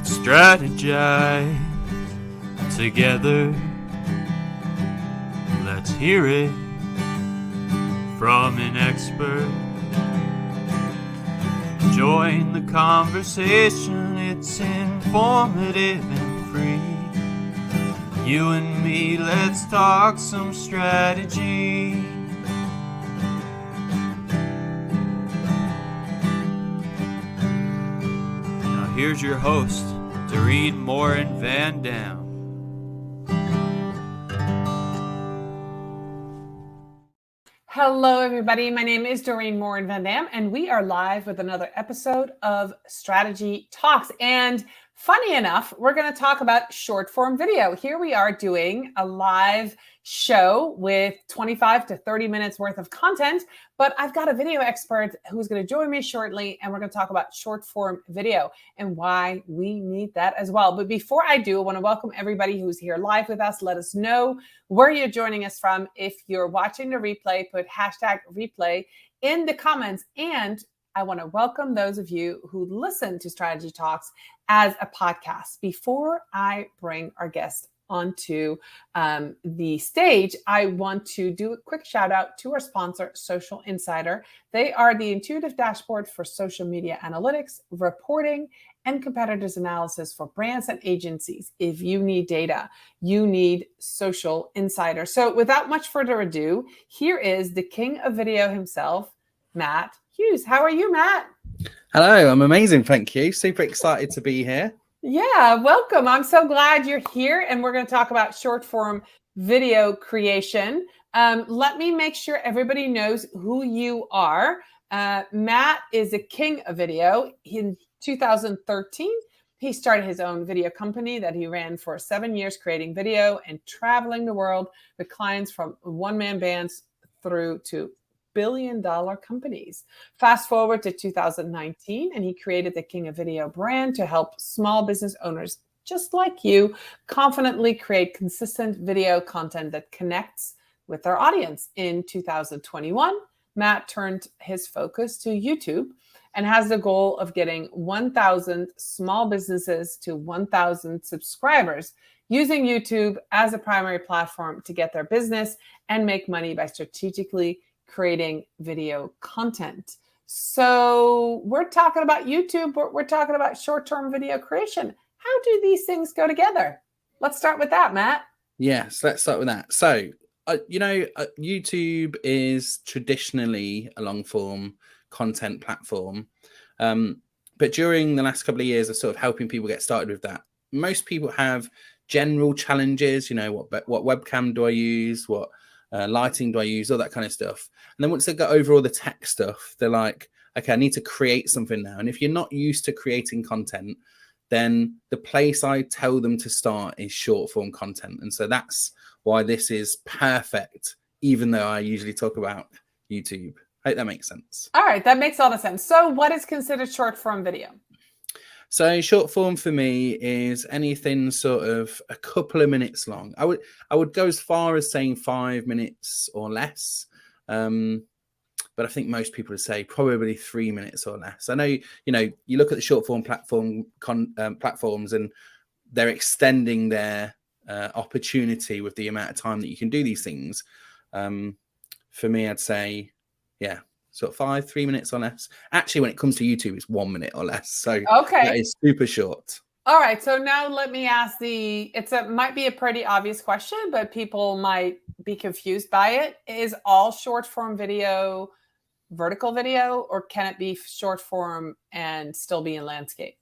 strategize together. Let's hear it from an expert. Join the conversation, it's informative and free. You and me, let's talk some strategy. Now here's your host, Morin-van. Hello, everybody. My name is Morin-van, and we are live with another episode of Strategy Talks. And funny enough, we're going to talk about short form video. Here we are doing a live show with 25 to 30 minutes worth of content, but I've got a video expert who's going to join me shortly, and we're going to talk about short form video and why we need that as well. But before I do, I want to welcome everybody who's here live with us. Let us know where you're joining us from. If you're watching the replay, put hashtag replay in the comments. And I want to welcome those of you who listen to Strategy Talks as a podcast. Before I bring our guest onto the stage, I want to do a quick shout out to our sponsor, Social Insider. They are the intuitive dashboard for social media analytics, reporting, and competitors analysis for brands and agencies. If you need data, you need Social Insider. So without much further ado, here is the king of video himself, Matt Hughes. How are you, Matt? Hello, I'm amazing. Thank you. Super excited to be here. Yeah, welcome. I'm so glad you're here. And we're going to talk about short form video creation. Let me make sure everybody knows who you are. Matt is a king of video. In 2013, he started his own video company that he ran for 7 years, creating video and traveling the world with clients from one-man bands through to billion-dollar companies. Fast forward to 2019, and he created the King of Video brand to help small business owners just like you confidently create consistent video content that connects with their audience. In 2021, Matt turned his focus to YouTube and has the goal of getting 1,000 small businesses to 1,000 subscribers using YouTube as a primary platform to get their business and make money by strategically creating video content. So we're talking about YouTube, but we're talking about short-term video creation. How do these things go together? Let's start with that, Matt. Yes, let's start with that. So, YouTube is traditionally a long-form content platform. But during the last couple of years of sort of helping people get started with that, most people have general challenges. What webcam do I use? What lighting do I use? All that kind of stuff. And then once they get over all the tech stuff, they're like, okay, I need to create something now. And if you're not used to creating content, then the place I tell them to start is short form content. And so that's why this is perfect, even though I usually talk about YouTube. I hope that makes sense. All right, that makes a lot of sense. So what is considered short form video? So short form for me is anything sort of a couple of minutes long. I would go as far as saying 5 minutes or less. But I think most people would say probably 3 minutes or less. I know, you look at the short form platforms and they're extending their opportunity with the amount of time that you can do these things. For me, I'd say, yeah, sort of 3 minutes or less. Actually, when it comes to YouTube, it's 1 minute or less. So okay, that is super short. All right. So now let me ask might be a pretty obvious question, but people might be confused by it. Is all short form video vertical video, or can it be short form and still be in landscape?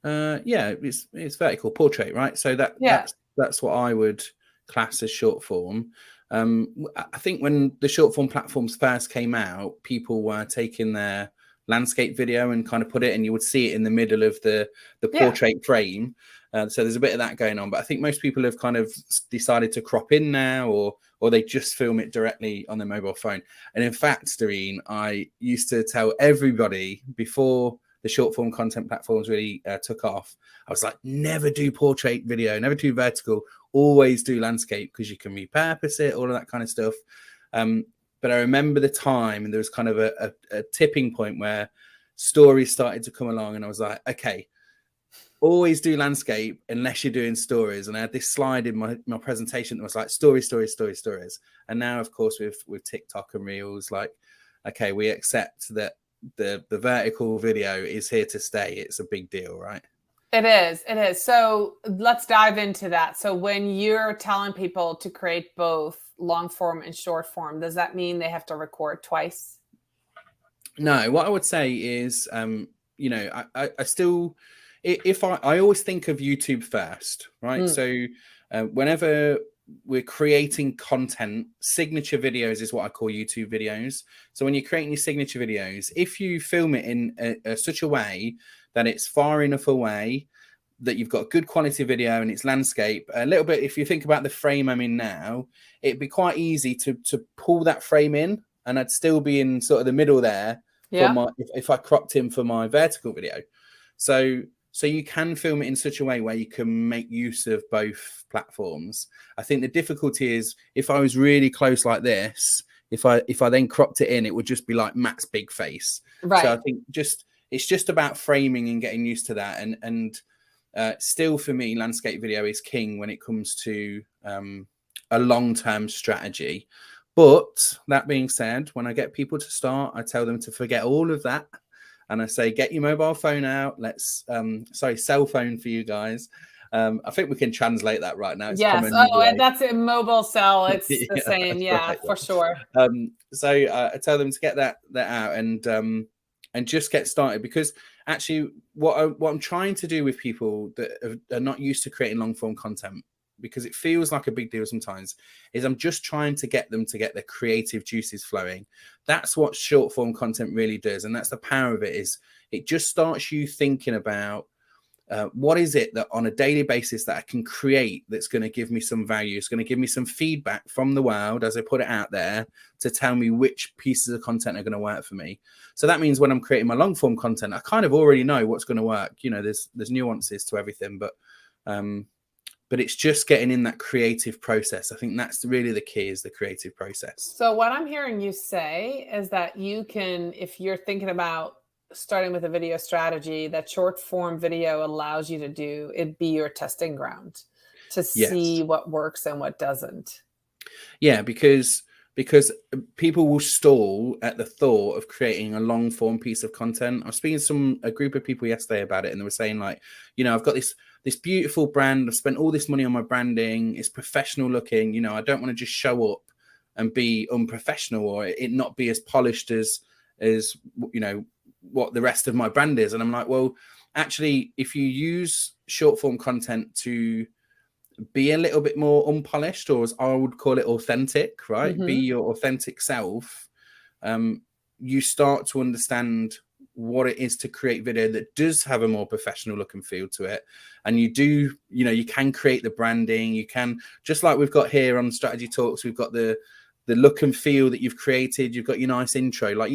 Yeah, it's vertical portrait, right? So that's what I would class as short form. I think when the short form platforms first came out, people were taking their landscape video and kind of put it, and you would see it in the middle of the portrait frame. So there's a bit of that going on, but I think most people have kind of decided to crop in now, or they just film it directly on their mobile phone. And in fact, Doreen, I used to tell everybody before the short form content platforms really took off, I was like, never do portrait video, never do vertical, always do landscape, because you can repurpose it, all of that kind of stuff. But I remember the time, and there was kind of a tipping point where stories started to come along, and I was like, okay, always do landscape unless you're doing stories. And I had this slide in my presentation that was like stories. And now, of course, with TikTok and Reels, like, okay, we accept that the vertical video is here to stay. It's a big deal, right? It is. So let's dive into that. So when you're telling people to create both long form and short form, does that mean they have to record twice? No, what I would say is, you know, I still, if I always think of YouTube first, right? So whenever we're creating content, signature videos is what I call YouTube videos. So when you're creating your signature videos, if you film it in such a way that it's far enough away that you've got good quality video and it's landscape, a little bit, if you think about the frame I'm in now, it'd be quite easy to pull that frame in, and I'd still be in sort of the middle there for my, if I cropped in for my vertical video. So you can film it in such a way where you can make use of both platforms. I think the difficulty is if I was really close like this, if I then cropped it in, it would just be like Matt's big face. Right. So I think it's just about framing and getting used to that. And still for me, landscape video is king when it comes to a long-term strategy. But that being said, when I get people to start, I tell them to forget all of that. And I say, get your mobile phone out. Let's, cell phone for you guys. I think we can translate that right now. It's yes. And that's a mobile cell. It's the same. Yeah, right, for sure. So I tell them to get that out and just get started, because actually what I'm trying to do with people that are not used to creating long form content, because it feels like a big deal sometimes, is I'm just trying to get them to get their creative juices flowing. That's what short form content really does. And that's the power of it, is it just starts you thinking about what is it that on a daily basis that I can create that's going to give me some value. It's going to give me some feedback from the world as I put it out there to tell me which pieces of content are going to work for me. So that means when I'm creating my long form content, I kind of already know what's going to work. You know, there's nuances to everything, but it's just getting in that creative process. I think that's really the key, is the creative process. So what I'm hearing you say is that you can, if you're thinking about starting with a video strategy, that short form video allows you to do it, be your testing ground to see what works and what doesn't. Yeah, because people will stall at the thought of creating a long form piece of content. I was speaking to a group of people yesterday about it, and they were saying, like, you know, I've got this beautiful brand. I've spent all this money on my branding. It's professional looking. You know, I don't want to just show up and be unprofessional, or it not be as polished as you know, what the rest of my brand is. And I'm like, well, actually, if you use short form content to be a little bit more unpolished, or as I would call it, authentic, right? Be your authentic self. You start to understand what it is to create video that does have a more professional look and feel to it. And you do, you know, you can create the branding. You can, just like we've got here on Strategy Talks, we've got the look and feel that you've created. You've got your nice intro. Like,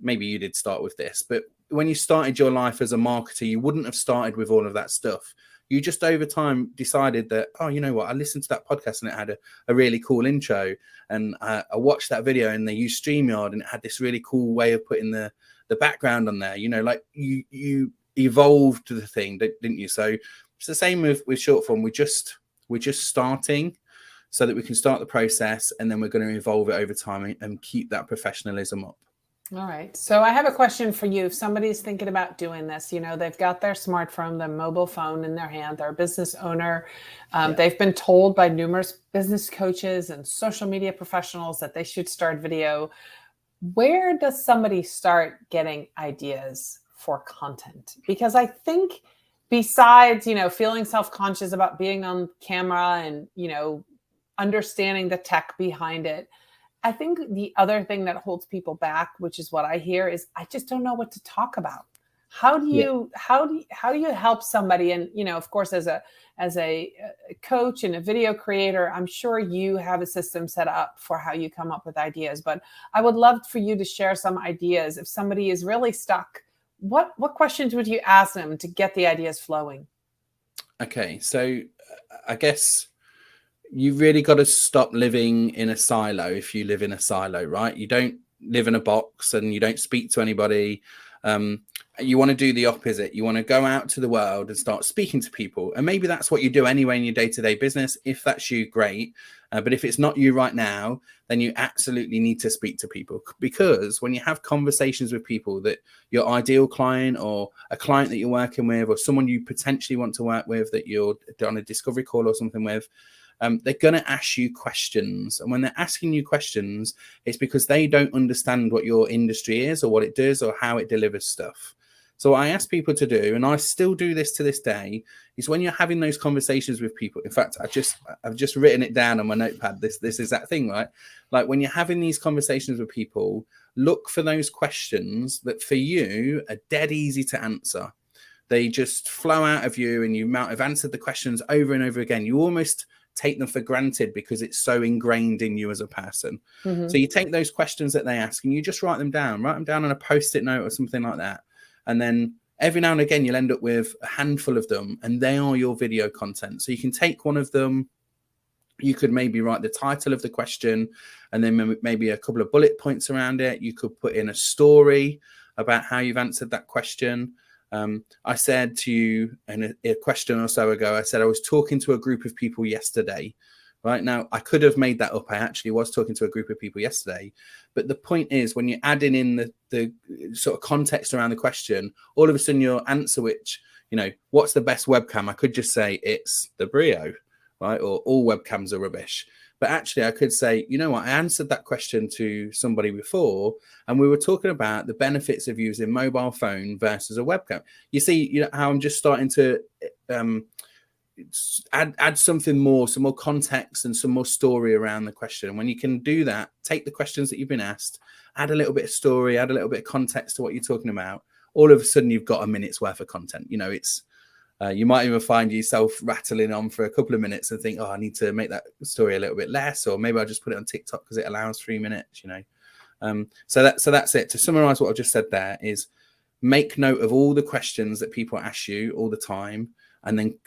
maybe you did start with this, but when you started your life as a marketer, you wouldn't have started with all of that stuff. You just over time decided that, oh, you know what, I listened to that podcast and it had a really cool intro, and I watched that video and they used StreamYard and it had this really cool way of putting the background on there. You know, like you evolved the thing, didn't you? So it's the same with short form. We're just starting so that we can start the process, and then we're going to evolve it over time and keep that professionalism up. All right. So I have a question for you. If somebody's thinking about doing this, you know, they've got their smartphone, their mobile phone in their hand, they're a business owner. They've been told by numerous business coaches and social media professionals that they should start video. Where does somebody start getting ideas for content? Because I think besides, you know, feeling self-conscious about being on camera and, you know, understanding the tech behind it, I think the other thing that holds people back, which is what I hear, is I just don't know what to talk about. How do you help somebody? And, you know, of course, as a coach and a video creator, I'm sure you have a system set up for how you come up with ideas. But I would love for you to share some ideas. If somebody is really stuck, what questions would you ask them to get the ideas flowing? Okay, so I guess you've really got to stop living in a silo. If you live in a silo, right? You don't live in a box and you don't speak to anybody. You want to do the opposite. You want to go out to the world and start speaking to people. And maybe that's what you do anyway in your day-to-day business. If that's you, great. But if it's not you right now, then you absolutely need to speak to people, because when you have conversations with people, that your ideal client or a client that you're working with, or someone you potentially want to work with that you're on a discovery call or something with, they're going to ask you questions. And when they're asking you questions, it's because they don't understand what your industry is or what it does or how it delivers stuff. So what I ask people to do, and I still do this to this day, is when you're having those conversations with people. In fact, I've just written it down on my notepad. This is that thing, right? Like when you're having these conversations with people, look for those questions that for you are dead easy to answer. They just flow out of you, and you might have answered the questions over and over again. You almost take them for granted because it's so ingrained in you as a person. Mm-hmm. So you take those questions that they ask and you just write them down on a Post-it note or something like that. And then every now and again, you'll end up with a handful of them, and they are your video content. So you can take one of them. You could maybe write the title of the question and then maybe a couple of bullet points around it. You could put in a story about how you've answered that question. I said to you in a question or so ago, I said I was talking to a group of people yesterday. Right now, I could have made that up. I actually was talking to a group of people yesterday. But the point is, when you're adding in the sort of context around the question, all of a sudden your answer, which, what's the best webcam? I could just say it's the Brio, right? Or all webcams are rubbish. But actually, I could say, you know what? I answered that question to somebody before, and we were talking about the benefits of using mobile phone versus a webcam. You see, how I'm just starting to add something more, some more context and some more story around the question. And when you can do that, take the questions that you've been asked, add a little bit of story, add a little bit of context to what you're talking about. All of a sudden, you've got a minute's worth of content. It's you might even find yourself rattling on for a couple of minutes and think, oh, I need to make that story a little bit less, or maybe I'll just put it on TikTok because it allows 3 minutes. So that's it. To summarize what I've just said there is, make note of all the questions that people ask you all the time, and then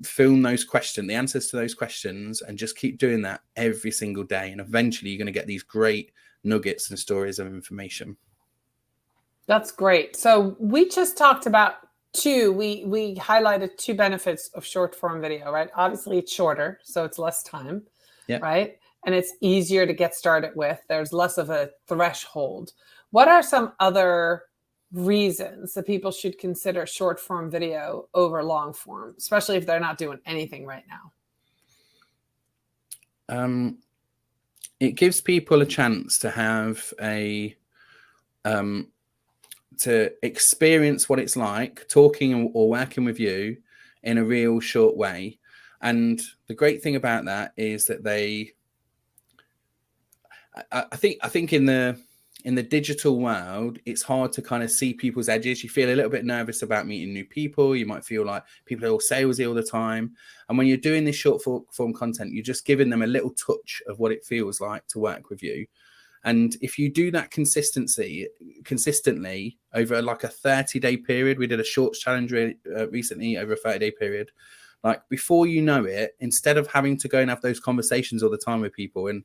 film those questions, the answers to those questions, and just keep doing that every single day. And eventually you're going to get these great nuggets and stories of information. That's great. So we just talked about we highlighted two benefits of short form video, right? Obviously it's shorter, so it's less time, right? And it's easier to get started with. There's less of a threshold. What are some other reasons that people should consider short form video over long form, especially if they're not doing anything right now? It gives people a chance to have to experience what it's like talking or working with you in a real short way. And the great thing about that is that I think in the digital world, it's hard to kind of see people's edges. You feel a little bit nervous about meeting new people. You might feel like people are all salesy all the time. And when you're doing this short form content, you're just giving them a little touch of what it feels like to work with you. And if you do that consistently over like a 30-day period, we did a shorts challenge recently over a 30-day period. Like before you know it, instead of having to go and have those conversations all the time with people and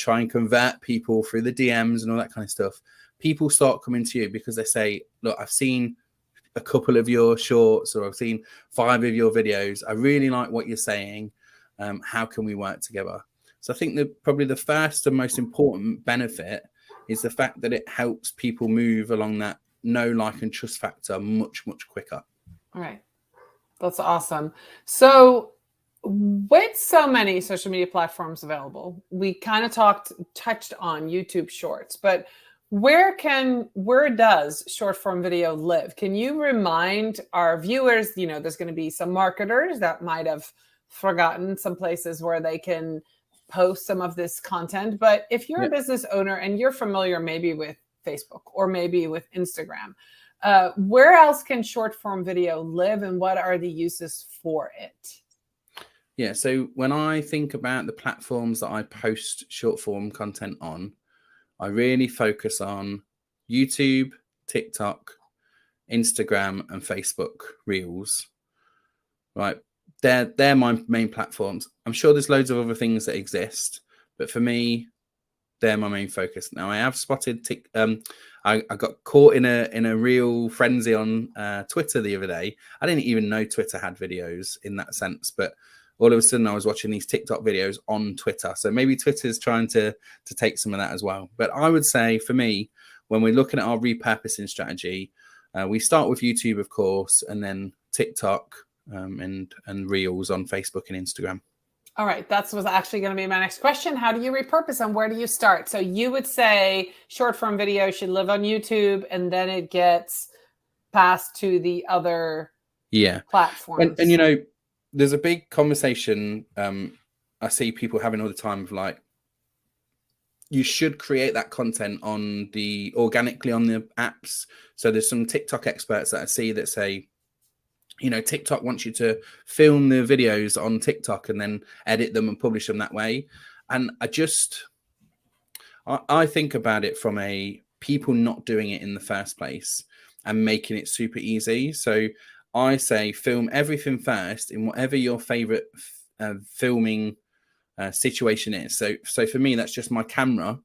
try and convert people through the DMs and all that kind of stuff, people start coming to you because they say, look, I've seen a couple of your shorts, or I've seen 5 of your videos. I really like what you're saying. How can we work together? So I think that probably the first and most important benefit is the fact that it helps people move along that know, like, and trust factor much, much quicker. All right. That's awesome. So with so many social media platforms available, we kind of touched on YouTube Shorts, but where does short form video live? Can you remind our viewers, there's going to be some marketers that might have forgotten some places where they can post some of this content. But if you're a business owner and you're familiar maybe with Facebook or maybe with Instagram, where else can short form video live, and what are the uses for it? Yeah, so when I think about the platforms that I post short form content on, I really focus on YouTube, TikTok, Instagram, and Facebook Reels. Right. They're my main platforms. I'm sure there's loads of other things that exist, but for me, they're my main focus. Now I have spotted I got caught in a real frenzy on Twitter the other day. I didn't even know Twitter had videos in that sense, but all of a sudden I was watching these TikTok videos on Twitter. So maybe Twitter's trying to take some of that as well. But I would say for me, when we're looking at our repurposing strategy, we start with YouTube, of course, and then TikTok and Reels on Facebook and Instagram. All right, that was actually going to be my next question. How do you repurpose them? Where do you start? So you would say short form video should live on YouTube, and then it gets passed to the other platforms. And you know, there's a big conversation I see people having all the time of like, you should create that content organically on the apps. So there's some TikTok experts that I see that say, you know, TikTok wants you to film the videos on TikTok and then edit them and publish them that way. And I think about it from people not doing it in the first place and making it super easy. So I say film everything first in whatever your favorite filming situation is. So for me, that's just my camera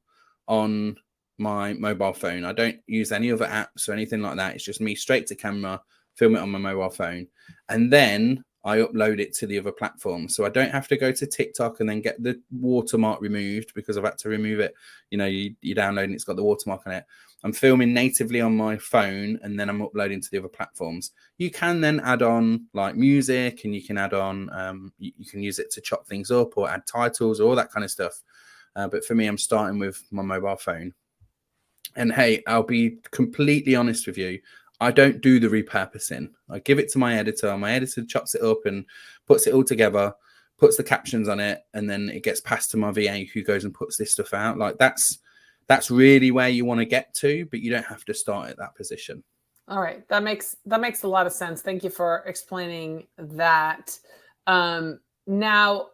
on my mobile phone. I don't use any other apps or anything like that. It's just me straight to camera, film it on my mobile phone, and then I upload it to the other platforms. So I don't have to go to TikTok and then get the watermark removed because I've had to remove it. You know, you download and it's got the watermark on it. I'm filming natively on my phone and then I'm uploading to the other platforms. You can then add on like music, and you can add on, you can use it to chop things up or add titles or all that kind of stuff. But for me, I'm starting with my mobile phone. And hey, I'll be completely honest with you. I don't do the repurposing. I give it to my editor. My editor chops it up and puts it all together, puts the captions on it, and then it gets passed to my VA who goes and puts this stuff out. Like that's really where you want to get to, but you don't have to start at that position. All right. That makes a lot of sense. Thank you for explaining that. Now,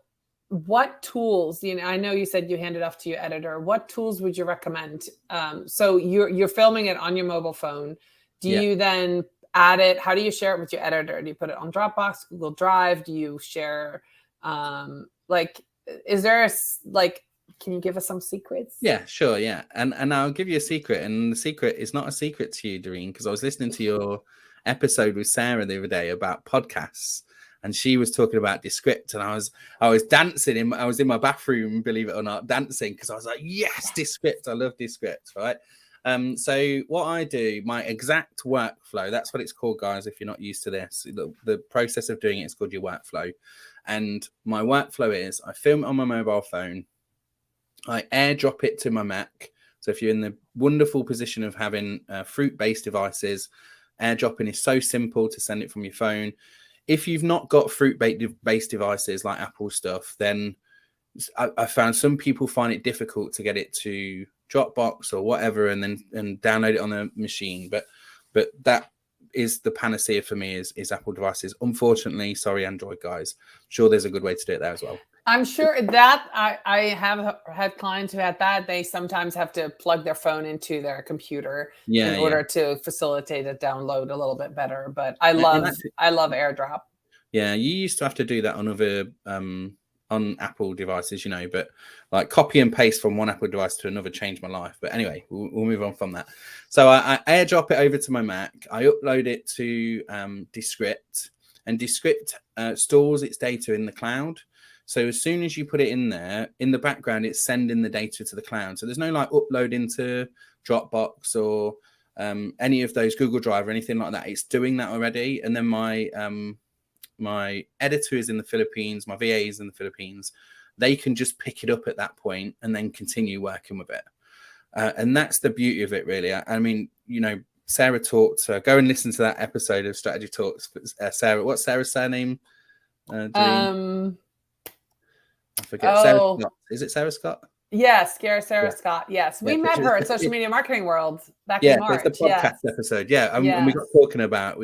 what tools, you know, I know you said you hand it off to your editor. What tools would you recommend? So you're filming it on your mobile phone. Do you then add it? How do you share it with your editor? Do you put it on Dropbox, Google Drive? Do you share, is there can you give us some secrets? Yeah, sure. Yeah. And I'll give you a secret. And the secret is not a secret to you, Doreen, because I was listening to your episode with Sarah the other day about podcasts, and she was talking about Descript, and I was dancing I was in my bathroom, believe it or not, dancing, because I was like, yes, Descript. I love Descript, right? So what I do, my exact workflow, that's what it's called, guys, if you're not used to this. The process of doing it is called your workflow. And my workflow is I film it on my mobile phone. I airdrop it to my Mac. So if you're in the wonderful position of having fruit-based devices, airdropping is so simple to send it from your phone. If you've not got fruit-based devices like Apple stuff, then I found some people find it difficult to get it to Dropbox or whatever and download it on the machine. But that is the panacea for me is Apple devices. Unfortunately, sorry, Android guys. Sure, there's a good way to do it there as well. I'm sure that I have had clients who had that. They sometimes have to plug their phone into their computer in order to facilitate a download a little bit better. But I love AirDrop. Yeah, you used to have to do that on other on Apple devices, you know, but like copy and paste from one Apple device to another changed my life. But anyway, we'll move on from that. So I airdrop it over to my Mac. I upload it to Descript, and Descript stores its data in the cloud. So as soon as you put it in there, in the background, it's sending the data to the cloud. So there's no like upload into Dropbox or any of those Google Drive or anything like that. It's doing that already. And then my editor is in the Philippines. My VA is in the Philippines. They can just pick it up at that point and then continue working with it. And that's the beauty of it, really. I mean, you know, Sarah talked. Go and listen to that episode of Strategy Talks. Sarah, what's Sarah's surname? I forget. Sarah Scott. Is it Sarah Scott? Yes, Sarah Scott. Yes, we met her at Social Media Marketing World back in March. Yeah, it's the podcast episode. Yeah, and we got talking about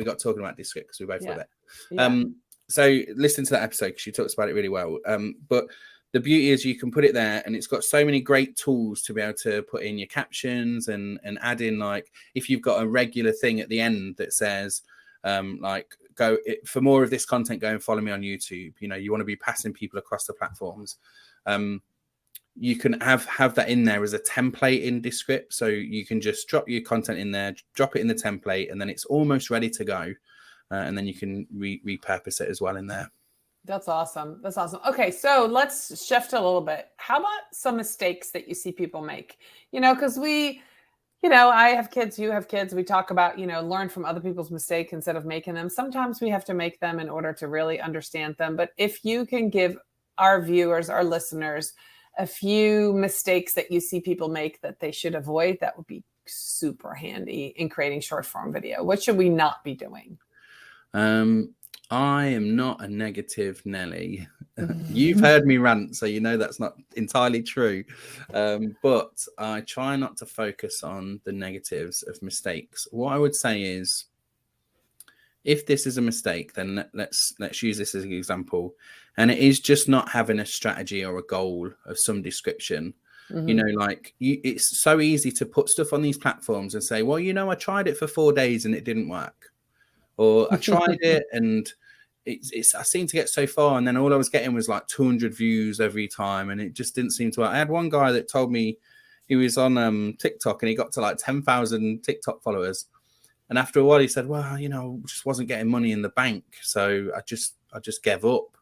Descript because we both love it. Yeah. So listen to that episode because she talks about it really well. But the beauty is you can put it there, and it's got so many great tools to be able to put in your captions and add in, like, if you've got a regular thing at the end that says for more of this content, go and follow me on YouTube. You know, you want to be passing people across the platforms. you can have that in there as a template in Descript, so you can just drop your content in there, drop it in the template, and then it's almost ready to go, and then you can repurpose it as well in there. That's awesome. That's awesome. Okay, so let's shift a little bit. How about some mistakes that you see people make? Because I have kids, you have kids. We talk about, learn from other people's mistakes instead of making them. Sometimes we have to make them in order to really understand them. But if you can give our viewers, our listeners, a few mistakes that you see people make that they should avoid, that would be super handy in creating short form video. What should we not be doing? I am not a negative Nelly. You've heard me rant, so you know that's not entirely true. But I try not to focus on the negatives of mistakes. What I would say is, if this is a mistake, then let's use this as an example. And it is just not having a strategy or a goal of some description. It's so easy to put stuff on these platforms and say, well, I tried it for 4 days and it didn't work. Or I tried it and I seemed to get so far, and then all I was getting was like 200 views every time, and it just didn't seem to work. I had one guy that told me he was on TikTok and he got to like 10,000 TikTok followers, and after a while he said, well, just wasn't getting money in the bank, so I just gave up.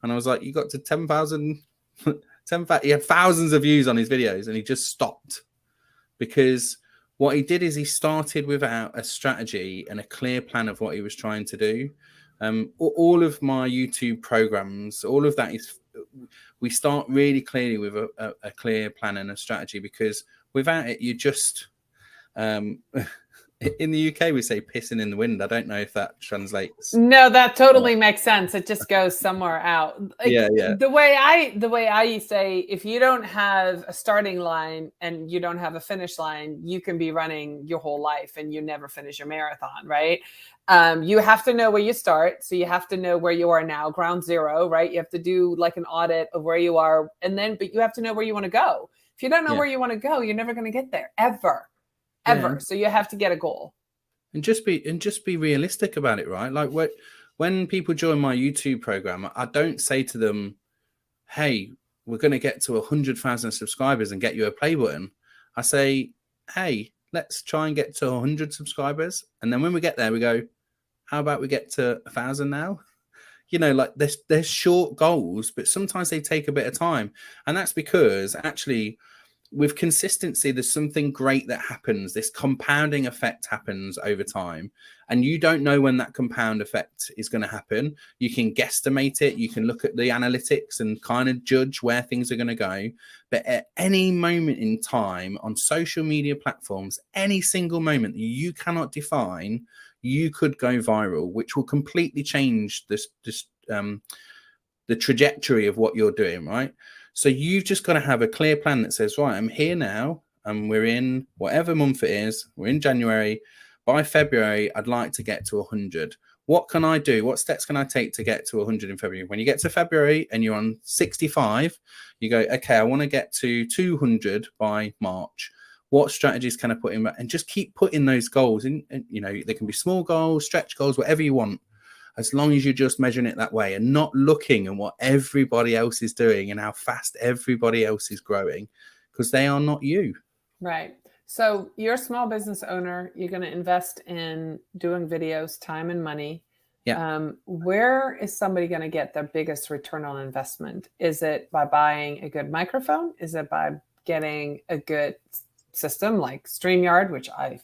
And I was like, you got to 10,000 he had thousands of views on his videos and he just stopped, because what he did is he started without a strategy and a clear plan of what he was trying to do. All of my YouTube programs, all of that is, we start really clearly with a clear plan and a strategy, because without it, you just, in the UK, we say pissing in the wind. I don't know if that translates. No, that totally makes sense. It just goes somewhere out. Yeah. The way I say, if you don't have a starting line and you don't have a finish line, you can be running your whole life and you never finish your marathon, right? You have to know where you start. So you have to know where you are now, ground zero, right? You have to do like an audit of where you are. But you have to know where you want to go. If you don't know where you want to go, you're never going to get there ever. So you have to get a goal and just be realistic about it, right? Like when people join my YouTube program, I don't say to them, hey, we're going to get to 100,000 subscribers and get you a play button. I say, hey, let's try and get to 100 subscribers, and then when we get there, we go, how about we get to 1,000 now? Like there's short goals, but sometimes they take a bit of time, and that's because actually, with consistency, there's something great that happens. This compounding effect happens over time, and you don't know when that compound effect is going to happen. You can guesstimate it. You can look at the analytics and kind of judge where things are going to go. But at any moment in time on social media platforms, any single moment that you cannot define, you could go viral, which will completely change the trajectory of what you're doing, right? So you've just got to have a clear plan that says, right, I'm here now and we're in whatever month it is. We're in January. By February, I'd like to get to 100. What can I do? What steps can I take to get to 100 in February? When you get to February and you're on 65, you go, okay, I want to get to 200 by March. What strategies can I put in? And just keep putting those goals in. And, they can be small goals, stretch goals, whatever you want, as long as you're just measuring it that way and not looking at what everybody else is doing and how fast everybody else is growing, because they are not you. Right. So you're a small business owner. You're going to invest in doing videos, time and money. Yeah. Where is somebody going to get their biggest return on investment? Is it by buying a good microphone? Is it by getting a good system like StreamYard, which I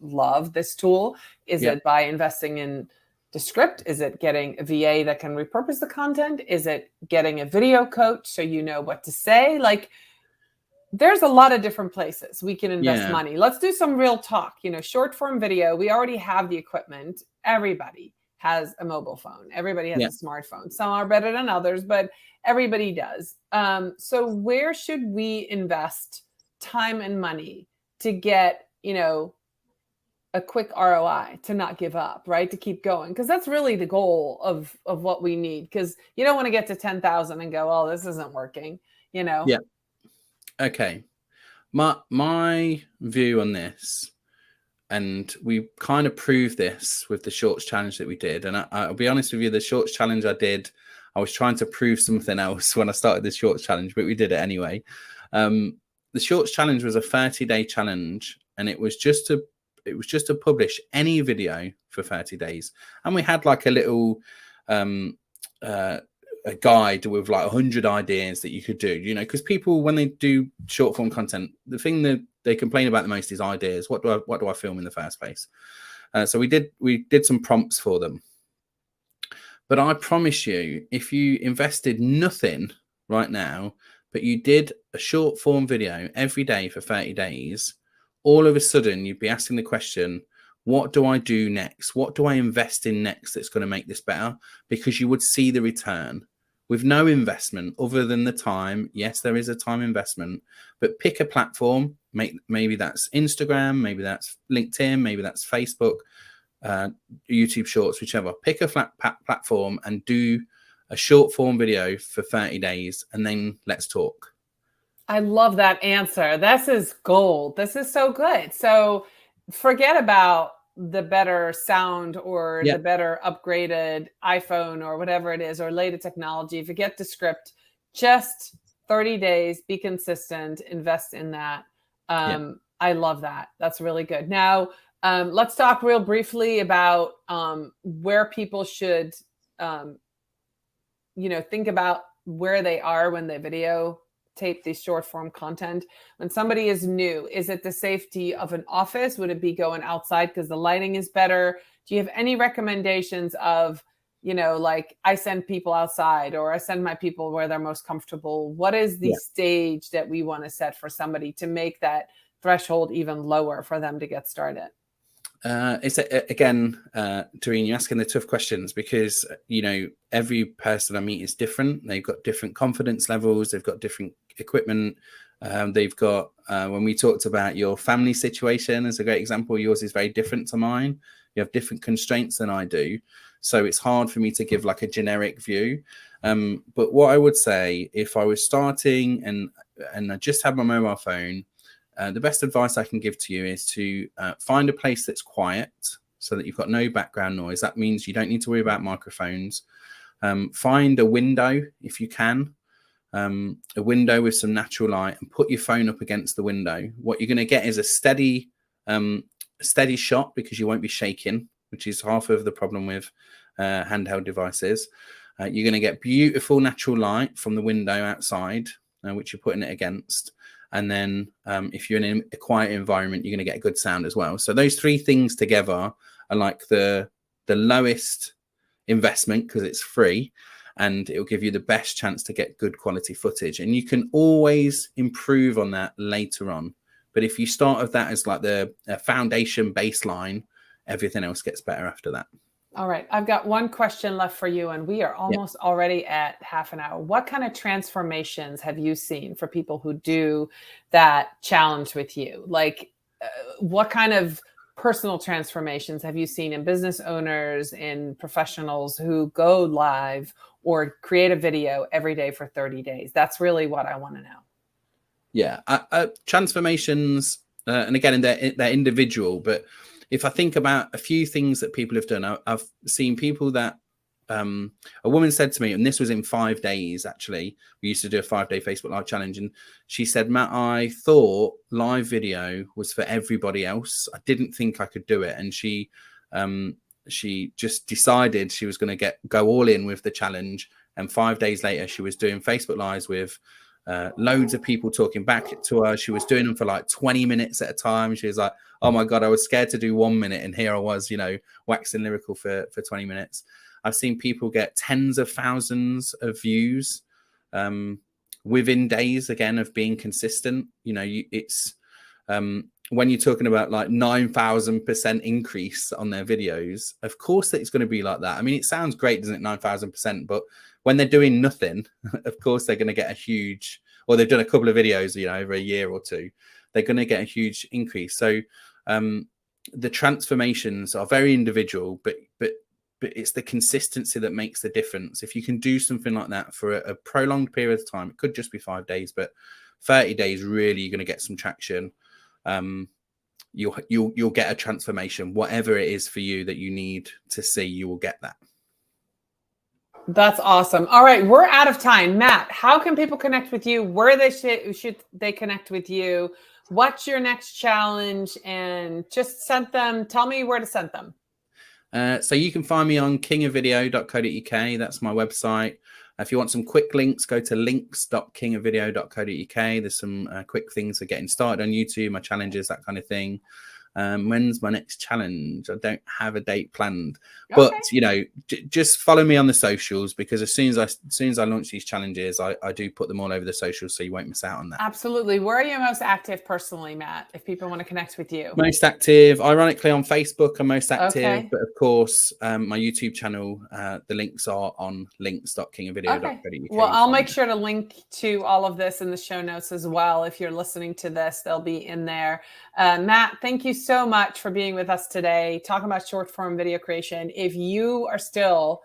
love this tool? Is it by investing in Descript? Is it getting a VA that can repurpose the content? Is it getting a video coach so you know what to say? Like, there's a lot of different places we can invest money. Let's do some real talk. Short form video, we already have the equipment. Everybody has a mobile phone. Everybody has a smartphone. Some are better than others, but everybody does. So where should we invest time and money to get, a quick ROI, to not give up, right? To keep going. Because that's really the goal of what we need. Because you don't want to get to 10,000 and go, oh, this isn't working, Yeah. Okay. My view on this, and we kind of proved this with the shorts challenge that we did. And I'll be honest with you, the shorts challenge I did, I was trying to prove something else when I started this shorts challenge, but we did it anyway. The shorts challenge was a 30-day challenge, and it was just to publish any video for 30 days. And we had like a little a guide with like 100 ideas that you could do, you know, because people, when they do short form content, the thing that they complain about the most is ideas. What do I film in the first place? So we did some prompts for them. But I promise you, if you invested nothing right now, but you did a short form video every day for 30 days, all of a sudden you'd be asking the question, what do I do next? What do I invest in next that's going to make this better? Because you would see the return with no investment other than the time. Yes, there is a time investment, but pick a platform. Maybe that's Instagram, maybe that's LinkedIn, maybe that's Facebook, YouTube Shorts, whichever. Pick a platform and do a short form video for 30 days, and then let's talk. I love that answer. This is gold. This is so good. So forget about the better sound or the better upgraded iPhone or whatever it is, or latest technology. Forget the script, just 30 days, be consistent, invest in that. I love that. That's really good. Now, let's talk real briefly about where people should, think about where they are when they video tape these short form content. When somebody is new, is it the safety of an office? Would it be going outside because the lighting is better? Do you have any recommendations of, like I send people outside or I send my people where they're most comfortable? What is the stage that we want to set for somebody to make that threshold even lower for them to get started? It's again, Doreen, you're asking the tough questions because, every person I meet is different. They've got different confidence levels. They've got different equipment. They've got, when we talked about your family situation as a great example, yours is very different to mine. You have different constraints than I do. So it's hard for me to give like a generic view. But what I would say, if I was starting and I just had my mobile phone, the best advice I can give to you is to find a place that's quiet so that you've got no background noise. That means you don't need to worry about microphones. Find a window if you can, a window with some natural light, and put your phone up against the window. What you're going to get is a steady shot because you won't be shaking, which is half of the problem with handheld devices. You're going to get beautiful natural light from the window outside, which you're putting it against. And then if you're in a quiet environment, you're going to get good sound as well. So those three things together are like the lowest investment because it's free, and it will give you the best chance to get good quality footage. And you can always improve on that later on. But if you start with that as like the foundation baseline, everything else gets better after that. All right. I've got one question left for you, and we are almost already at half an hour. What kind of transformations have you seen for people who do that challenge with you? Like, what kind of personal transformations have you seen in business owners, in professionals who go live or create a video every day for 30 days? That's really what I want to know. Yeah. Transformations, and again, they're individual, but if I think about a few things that people have done, I've seen people that a woman said to me, and this was in 5 days, actually, we used to do a 5-day Facebook Live challenge. And she said, Matt, I thought live video was for everybody else. I didn't think I could do it. And she just decided she was going to go all in with the challenge. And 5 days later, she was doing Facebook Lives with loads of people talking back to her. She was doing them for like 20 minutes at a time. She was like, oh my God, I was scared to do 1 minute. And here I was, waxing lyrical for 20 minutes. I've seen people get tens of thousands of views within days, again, of being consistent. It's when you're talking about like 9,000% increase on their videos, of course it's going to be like that. I mean, it sounds great, doesn't it? 9,000%, but when they're doing nothing, of course they're going to get a huge, or they've done a couple of videos, over a year or two, they're going to get a huge increase. So the transformations are very individual, but it's the consistency that makes the difference. If you can do something like that for a prolonged period of time, it could just be 5 days, but 30 days, really, you're going to get some traction. You'll get a transformation, whatever it is for you that you need to see, you will get that. That's awesome. All right, we're out of time. Matt, how can people connect with you? Where should they connect with you? What's your next challenge? And just tell me where to send them. So you can find me on kingofvideo.co.uk. That's my website. If you want some quick links, go to links.kingofvideo.co.uk. There's some quick things for getting started on YouTube, my challenges, that kind of thing. When's my next challenge? I don't have a date planned, but just follow me on the socials, because as soon as I launch these challenges, I do put them all over the socials, so you won't miss out on that. Absolutely. Where are you most active personally, Matt, if people want to connect with you? Most active, ironically, on Facebook. I'm most active, but of course, my YouTube channel, the links are on links.kingofvideo.co.uk. Well, I'll make sure to link to all of this in the show notes as well. If you're listening to this, they'll be in there. Matt, thank you so much for being with us today, talking about short form video creation. If you are still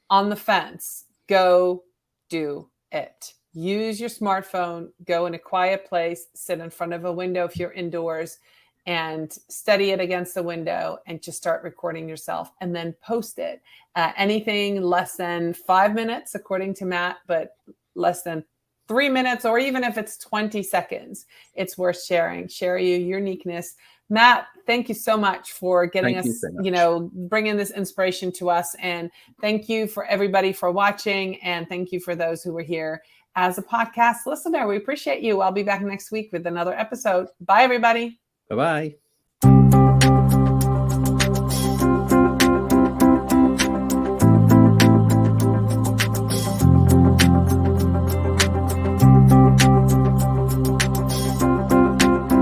on the fence, go do it. Use your smartphone, go in a quiet place, sit in front of a window if you're indoors, and steady it against the window and just start recording yourself and then post it. Anything less than 5 minutes, according to Matt, but less than 3 minutes, or even if it's 20 seconds, it's worth sharing. Share your uniqueness. Matt, thank you so much for getting us, bringing this inspiration to us. And thank you for everybody for watching. And thank you for those who were here as a podcast listener. We appreciate you. I'll be back next week with another episode. Bye, everybody. Bye-bye.